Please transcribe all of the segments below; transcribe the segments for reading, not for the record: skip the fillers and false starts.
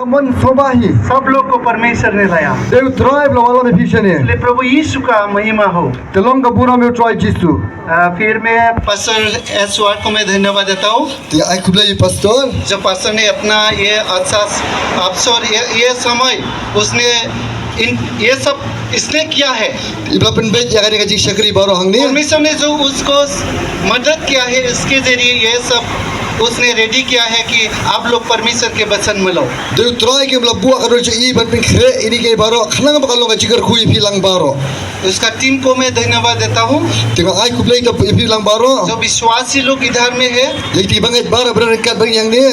Kaman sobahi. सब लोग को परमेश्वर ने लाया। Deu tribe lo malam efficiency. इसलिए प्रभु यीशु का महिमा हो। Telong kabura meu try jisu. फिर मैं पास्टर एसवार को मैं धन्यवाद देता हूँ। Ti ai kublai pastor. जब पास्टर ने अपना ये अच्छा अवसर ये समय उसने ये सब इसने किया है। Ibla penbet ya kari kaji syakri baro hang ni. परमेश्वर ने जो उसको मदद किया है इसके जरिए ये सब उसने रेडी किया है कि आप लोग परमेश्वर के वचन में लो। Deu try ke bla buak karo je i ban pen kre ini ke baro khnang bakal lo kaji kar kui pilang baro. उसका टीम को मैं धन्यवाद देता हूँ। Tengok ai kublai ta pilang baro. जो विश्वासी लोग इधर में है Yang ti bangai bara berdekat bang yang ni.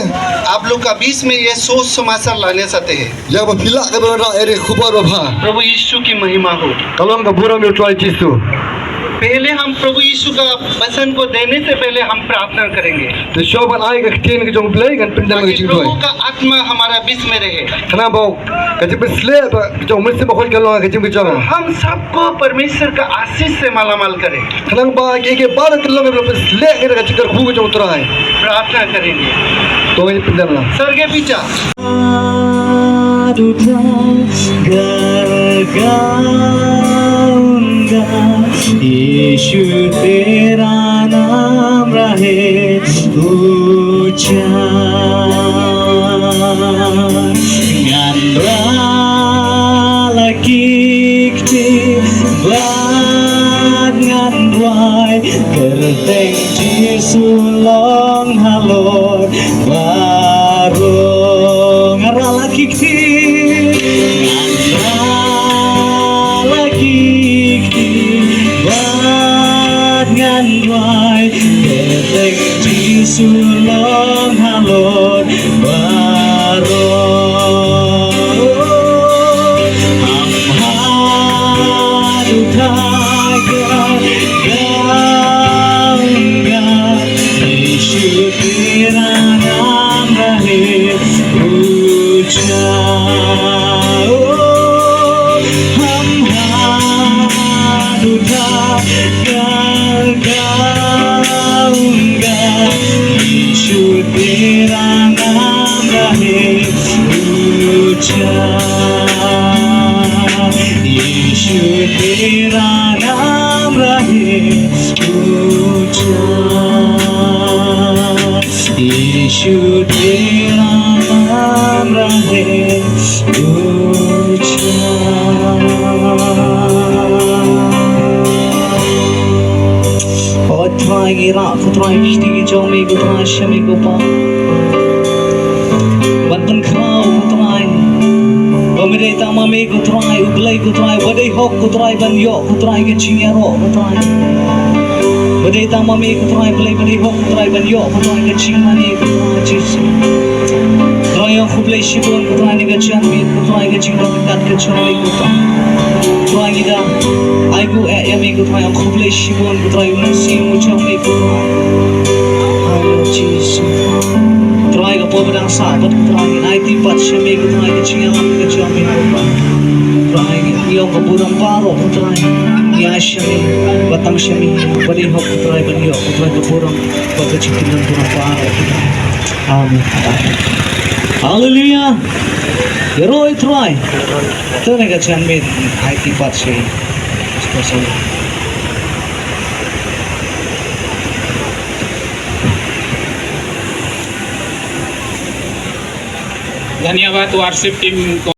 आप लोग का बीच में ये सोच समाचार लाने चाहते हैं। Ya ba pilak ke baro ere khubar ba bha. प्रभु यीशु की महिमा हो। Kalong kabura meu try jisu. पहले हम प्रभु यीशु का वचन को देने से पहले हम प्रार्थना करेंगे Te shoban ai ka tin ke jong play kan pendam ke ताकि jing प्रभु toy. का आत्मा हमारा बीच में रहे। Khana bau kaji pen slep jong mesti ba khol kalong ke jing ke jong. हम सबको परमेश्वर का आशीष से मालामाल करें। Khanang ba ke bara kalong ke pen slep ke kaji kar khu ke jong try. प्रार्थना करेंगे। To ini pendam la. स्वर्गीय पिता यीशु तेरा नाम रहे ऊंचा Ngandra kikti bad ngandrai kerteng jisulong halor barong ngara kikti ngandra kikti bad ngandrai kerteng jisulong halor barong तेरा नाम रहे ऊंचा यीशु तेरा नाम रहे ऊंचा Kutrai ra kutrai kishti jomi kutrai shami kupa Watan krau kutrai Pemirai tamame kutrai uglai kutrai wadai hok kutrai banyo kutrai ke chinyaro kutrai Wadai tamame kutrai uglai wadai hok kutrai banyo kutrai ke chingmani kutrai jisu Kutrai yang kublai shibon kutrai ni ke chanmi kutrai ke chingmani kat ke chonai kutrai Kutrai ida Aigu yami kutrai yang kublai shibon kutrai unasi mucamai kutrai Halo jisu Kutrai ka pobedang sahabat kutrai naiti pat shami kutrai ke chingaman ke chami kutrai Kutrai iyong kaburang paro kutrai Iya shami batang shami bali hok kutrai bali hok kutrai kaburang pagkachikilan burang paro kutrai Amen Hallelujah Heroi try Tene ka chanmi naiti pat shami Special धन्यवाद वार्शिप टीम को।